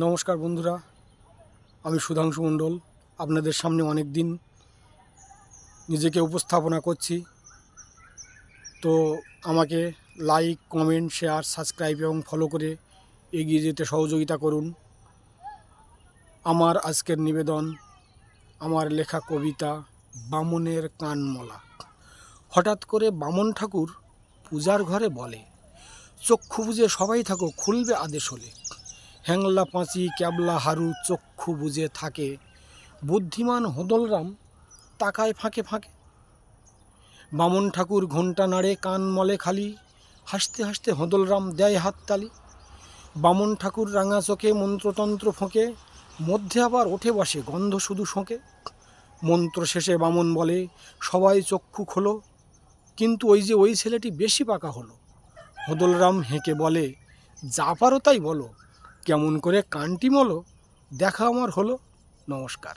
নমস্কার বন্ধুরা, আমি সুধাংশু মণ্ডল আপনাদের সামনে অনেক দিন নিজেকে উপস্থাপনা করছি। তো আমাকে লাইক, কমেন্ট, শেয়ার, সাবস্ক্রাইব এবং ফলো করে এগিয়ে যেতে সহযোগিতা করুন। আমার আজকের নিবেদন, আমার লেখা কবিতা বামনের কানমলা। হঠাৎ করে বামন ঠাকুর পূজার ঘরে বলে, চক্ষু বুজে সবাই থাকো, খুলবে আদেশ হলে। হ্যাংলা পাঁচি ক্যাবলা হারু চক্ষু বুজে থাকে, বুদ্ধিমান হোদলরাম তাকায় ফাঁকে ফাঁকে। বামন ঠাকুর ঘণ্টা নাড়ে, কান মলে খালি, হাসতে হাসতে হোদলরাম দেয় হাততালি। বামন ঠাকুর রাঙা চোখে মন্ত্রতন্ত্র ফোঁকে, মধ্যে আবার ওঠে বসে গন্ধ শুধু শোঁকে। মন্ত্র শেষে বামন বলে, সবাই চক্ষু খোলো, কিন্তু ওই ছেলেটি বেশি পাকা হলো। হোদলরাম হেঁকে বলে, যা পারো তাই বলো, কেমন করে কানটি মলো, দেখা আমার হলো। নমস্কার।